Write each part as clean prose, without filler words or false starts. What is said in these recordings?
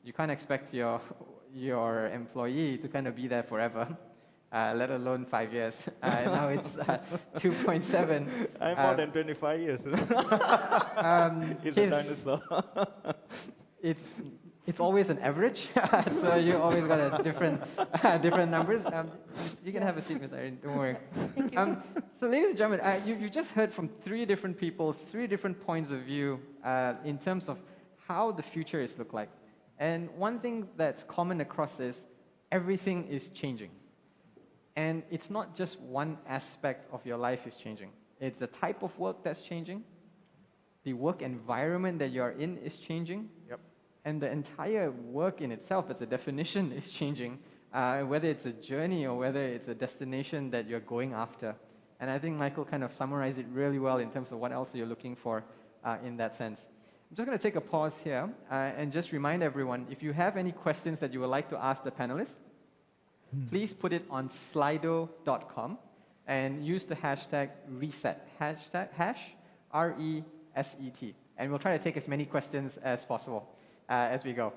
You can't expect your employee to kind of be there forever, let alone 5 years. Now it's 2.7. I'm more than 25 years. He's a dinosaur. It's always an average, so you always got a different numbers. You can have a seat, Ms. Irene, don't worry. Thank you. So ladies and gentlemen, you just heard from 3 different people, 3 different points of view in terms of how the future is look like. And one thing that's common across is everything is changing. And it's not just one aspect of your life is changing. It's the type of work that's changing, the work environment that you're in is changing, and the entire work in itself, as a definition, is changing, whether it's a journey or whether it's a destination that you're going after. And I think Michael kind of summarized it really well in terms of what else you're looking for in that sense. I'm just going to take a pause here and just remind everyone, if you have any questions that you would like to ask the panelists, please put it on slido.com and use the hashtag reset, hash R-E-S-E-T. And we'll try to take as many questions as possible as we go.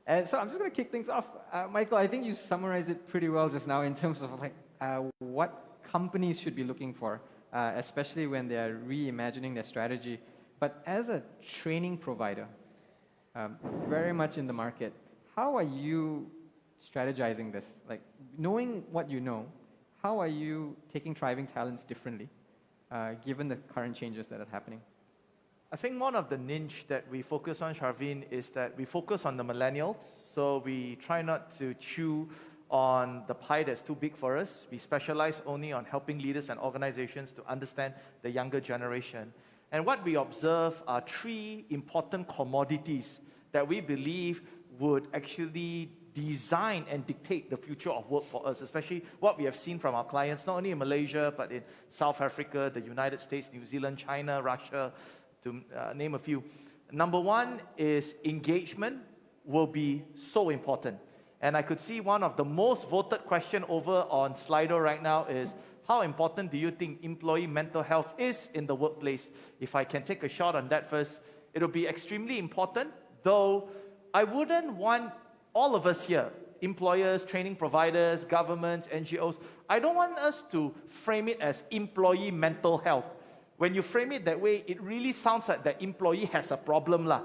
And so I'm just going to kick things off. Michael, I think you summarized it pretty well just now in terms of like what companies should be looking for, especially when they are reimagining their strategy. But as a training provider, very much in the market, how are you strategizing this? Like, knowing what you know, how are you taking thriving talents differently, given the current changes that are happening? I think one of the niche that we focus on, Sharvin, is that we focus on the millennials. So we try not to chew on the pie that's too big for us. We specialize only on helping leaders and organizations to understand the younger generation. And what we observe are 3 important commodities that we believe would actually design and dictate the future of work for us, especially what we have seen from our clients, not only in Malaysia, but in South Africa, the United States, New Zealand, China, Russia, to name a few. Number 1 is engagement will be so important. And I could see one of the most voted question over on Slido right now is, how important do you think employee mental health is in the workplace? If I can take a shot on that first, it'll be extremely important, though I wouldn't want all of us here, employers, training providers, governments, NGOs, I don't want us to frame it as employee mental health. When you frame it that way, it really sounds like the employee has a problem lah.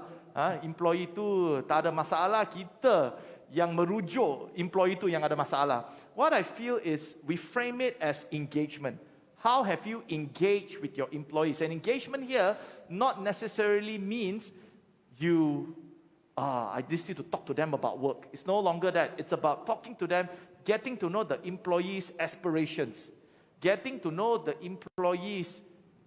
Employee tu tak ada masalah, kita yang merujuk employee tu yang ada masalah. What I feel is we frame it as engagement. How have you engaged with your employees? And engagement here not necessarily means you I just need to talk to them about work. It's no longer that. It's about talking to them, getting to know the employees' aspirations, getting to know the employees'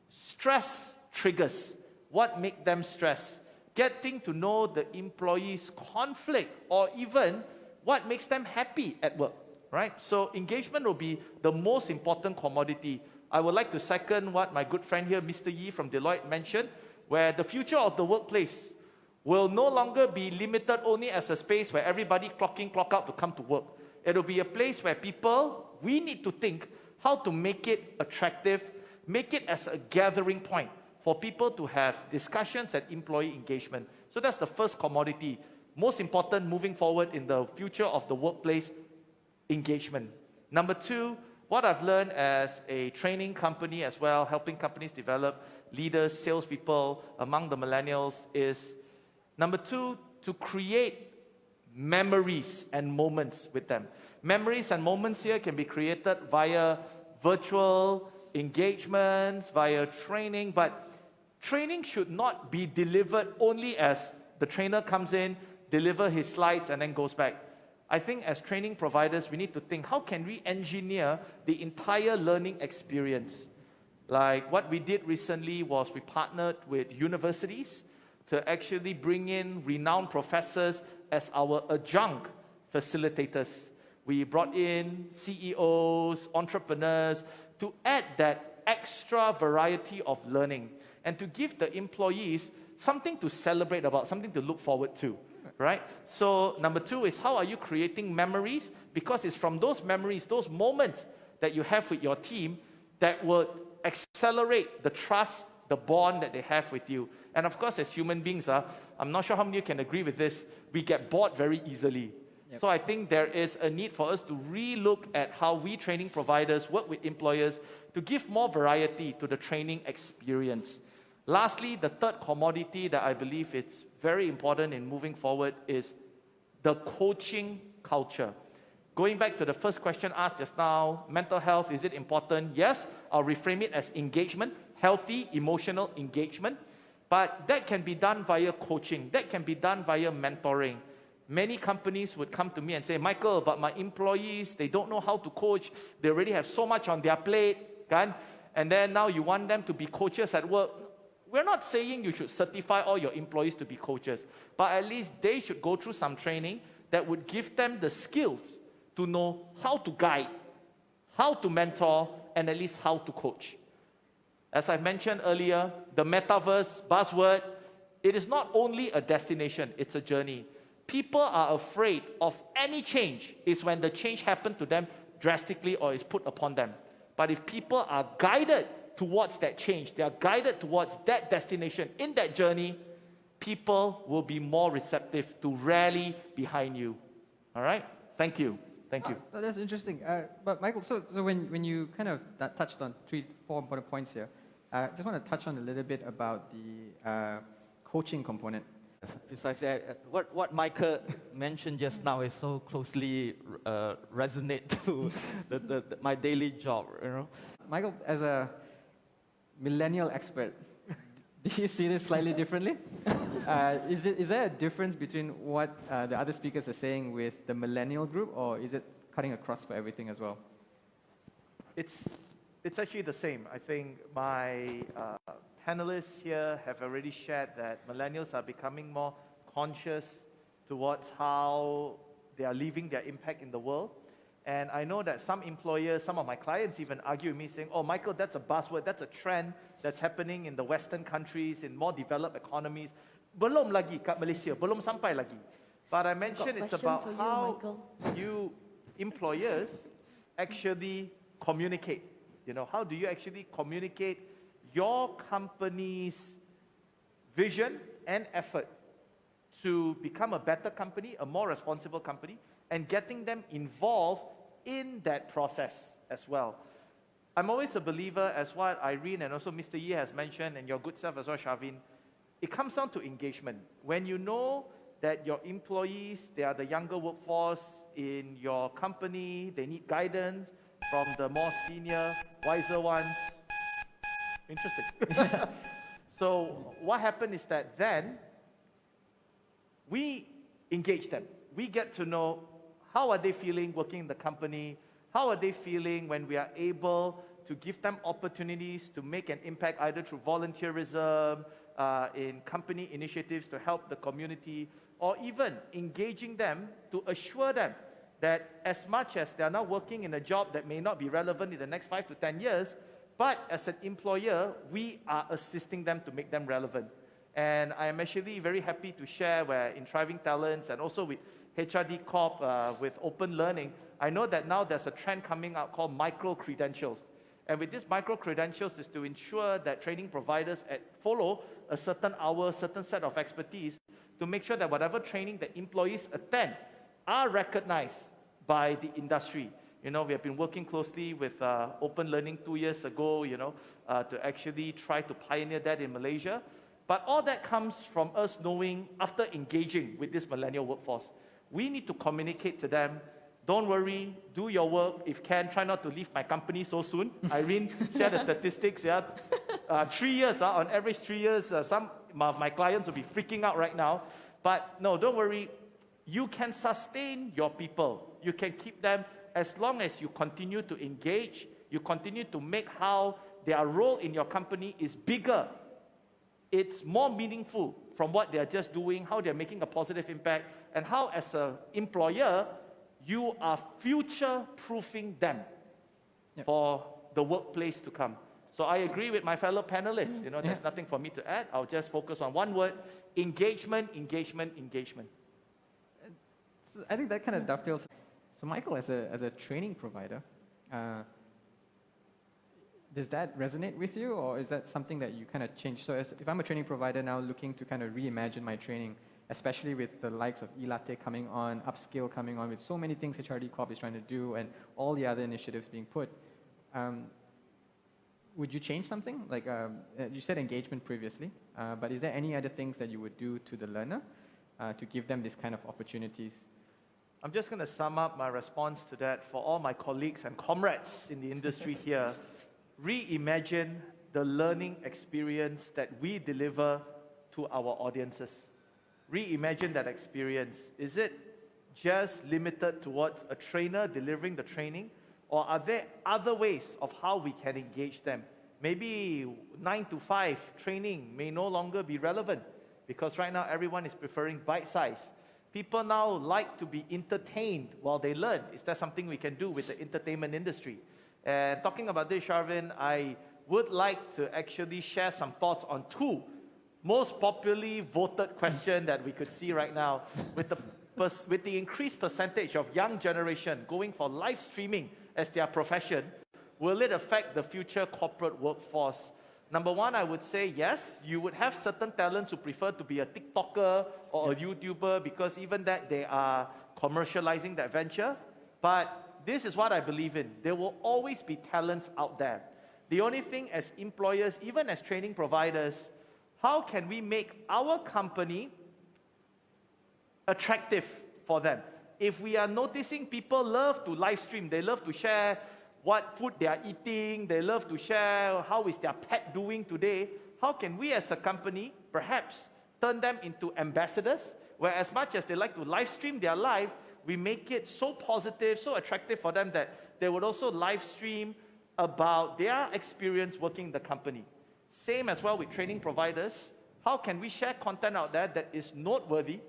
stress triggers, what make them stress, getting to know the employees' conflict, or even what makes them happy at work, right? So engagement will be the most important commodity. I would like to second what my good friend here, Mr. Yee from Deloitte mentioned, where the future of the workplace will no longer be limited only as a space where everybody clock in, clock out to come to work. It will be a place where we need to think how to make it attractive, make it as a gathering point for people to have discussions and employee engagement. So that's the first commodity. Most important moving forward in the future of the workplace, engagement. Number 2, what I've learned as a training company as well, helping companies develop leaders, salespeople among the millennials is, number 2, to create memories and moments with them. Memories and moments here can be created via virtual engagements, via training, but training should not be delivered only as the trainer comes in, deliver his slides, and then goes back. I think as training providers, we need to think, how can we engineer the entire learning experience? Like what we did recently was we partnered with universities to actually bring in renowned professors as our adjunct facilitators. We brought in CEOs, entrepreneurs, to add that extra variety of learning and to give the employees something to celebrate about, something to look forward to, right? So number 2 is, how are you creating memories? Because it's from those memories, those moments that you have with your team that would accelerate the trust, the bond that they have with you. And of course, as human beings, I'm not sure how many of you can agree with this, we get bored very easily. Yep. So I think there is a need for us to re-look at how we training providers work with employers to give more variety to the training experience. Lastly, the third commodity that I believe is very important in moving forward is the coaching culture. Going back to the first question asked just now, mental health, is it important? Yes, I'll reframe it as engagement, healthy emotional engagement. But that can be done via coaching. That can be done via mentoring. Many companies would come to me and say, Michael, but my employees, they don't know how to coach. They already have so much on their plate. Kan? And then now you want them to be coaches at work. We're not saying you should certify all your employees to be coaches, but at least they should go through some training that would give them the skills to know how to guide, how to mentor, and at least how to coach. As I mentioned earlier, the metaverse buzzword, it is not only a destination, it's a journey. People are afraid of any change is when the change happens to them drastically or is put upon them. But if people are guided towards that change, they are guided towards that destination in that journey, people will be more receptive to rally behind you. All right? Thank you. Thank you. That's interesting. But Michael, so when you kind of touched on 3-4 important points here, I just want to touch on a little bit about the coaching component. Precisely, what Michael mentioned just now is so closely resonate to my daily job. You know, Michael, as a millennial expert, do you see this slightly differently? Is there a difference between what the other speakers are saying with the millennial group, or is it cutting across for everything as well? It's actually the same. I think my panelists here have already shared that millennials are becoming more conscious towards how they are leaving their impact in the world. And I know that some employers, some of my clients even argue with me saying, oh, Michael, that's a buzzword, that's a trend that's happening in the Western countries, in more developed economies. Belum lagi kat Malaysia, belum sampai lagi. But I mentioned it's about how you employers actually communicate. You know, how do you actually communicate your company's vision and effort to become a better company, a more responsible company, and getting them involved in that process as well. I'm always a believer, as what Irene and also Mr. Yee has mentioned, and your good self as well, Shavin, it comes down to engagement. When you know that your employees, they are the younger workforce in your company, they need guidance from the more senior, wiser ones. Interesting. So what happened is that then we engage them. We get to know how are they feeling working in the company, how are they feeling when we are able to give them opportunities to make an impact either through volunteerism, in company initiatives to help the community, or even engaging them to assure them that as much as they are now working in a job that may not be relevant in the next 5 to 10 years, but as an employer, we are assisting them to make them relevant. And I am actually very happy to share where in Thriving Talents and also with HRD Corp with open learning, I know that now there's a trend coming out called micro-credentials. And with these micro-credentials is to ensure that training providers follow a certain hour, certain set of expertise to make sure that whatever training that employees attend are recognized by the industry. You know, we have been working closely with Open Learning 2 years ago, you know, to actually try to pioneer that in Malaysia. But all that comes from us knowing, after engaging with this millennial workforce, we need to communicate to them, don't worry, do your work. If can, try not to leave my company so soon. Irene, share the statistics, yeah. 3 years, on average 3 years, some of my clients will be freaking out right now. But no, don't worry. You can sustain your people. You can keep them as long as you continue to engage, you continue to make how their role in your company is bigger. It's more meaningful from what they're just doing, how they're making a positive impact, and how as an employer, you are future-proofing them for the workplace to come. So I agree with my fellow panelists. You know, there's nothing for me to add. I'll just focus on one word: engagement, engagement, engagement. So I think that kind of dovetails. So Michael, as a training provider, Does that resonate with you, or is that something that you kind of change? So if I'm a training provider now looking to kind of reimagine my training, especially with the likes of eLatte coming on, Upskill coming on, with so many things HRD Corp is trying to do and all the other initiatives being put, would you change something? Like you said engagement previously, but is there any other things that you would do to the learner to give them this kind of opportunities? I'm just going to sum up my response to that for all my colleagues and comrades in the industry here. Reimagine the learning experience that we deliver to our audiences. Reimagine that experience. Is it just limited towards a trainer delivering the training? Or are there other ways of how we can engage them? Maybe 9 to 5 training may no longer be relevant because right now everyone is preferring bite size. People now like to be entertained while they learn. Is that something we can do with the entertainment industry? And talking about this, Sharvin, I would like to actually share some thoughts on 2 most popularly voted questions that we could see right now. With the increased percentage of young generation going for live streaming as their profession, will it affect the future corporate workforce? Number 1, I would say yes, you would have certain talents who prefer to be a TikToker or a YouTuber because even that they are commercializing that venture. But this is what I believe in. There will always be talents out there. The only thing as employers, even as training providers, how can we make our company attractive for them? If we are noticing people love to live stream, they love to share what food they are eating, they love to share how is their pet doing today, how can we as a company perhaps turn them into ambassadors, where as much as they like to live stream their life, we make it so positive, so attractive for them that they would also live stream about their experience working in the company. Same as well with training providers. How can we share content out there that is noteworthy,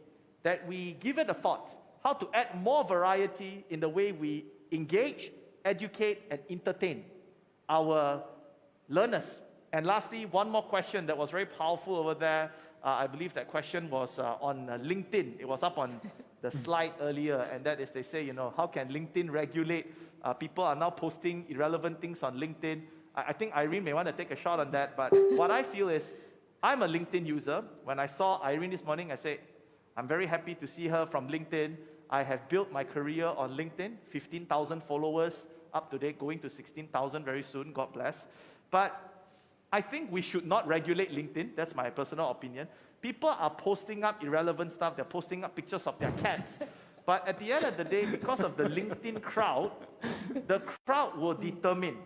that we give it a thought, how to add more variety in the way we engage, educate, and entertain our learners. And lastly, one more question that was very powerful over there. I believe that question was on LinkedIn. It was up on the slide earlier, and that is, they say, you know, how can LinkedIn regulate? People are now posting irrelevant things on LinkedIn. I think Irene may want to take a shot on that, but what I feel is, I'm a LinkedIn user. When I saw Irene this morning, I said, I'm very happy to see her from LinkedIn. I have built my career on LinkedIn, 15,000 followers up to date, going to 16,000 very soon, God bless. But I think we should not regulate LinkedIn. That's my personal opinion. People are posting up irrelevant stuff. They're posting up pictures of their cats. But at the end of the day, because of the LinkedIn crowd, the crowd will determine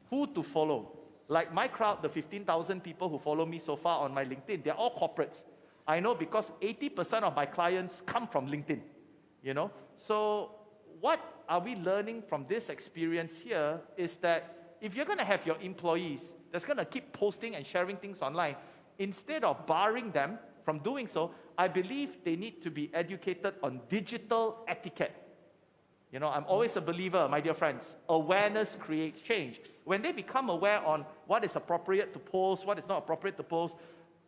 who to follow. Like my crowd, the 15,000 people who follow me so far on my LinkedIn, they're all corporates. I know because 80% of my clients come from LinkedIn, you know. So what are we learning from this experience here is that if you're going to have your employees that's going to keep posting and sharing things online, instead of barring them from doing so, I believe they need to be educated on digital etiquette. You know, I'm always a believer, my dear friends, awareness creates change. When they become aware on what is appropriate to post, what is not appropriate to post,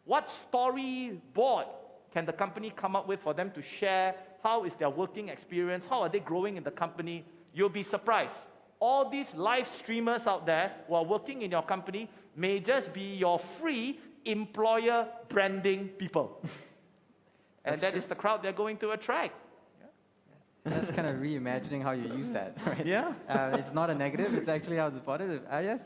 what storyboard can the company come up with for them to share? How is their working experience? How are they growing in the company? You'll be surprised. All these live streamers out there who are working in your company may just be your free employer branding people. And that is the crowd they're going to attract. That's kind of reimagining how you use that, right? Yeah. It's not a negative, it's actually how it's positive. Yes?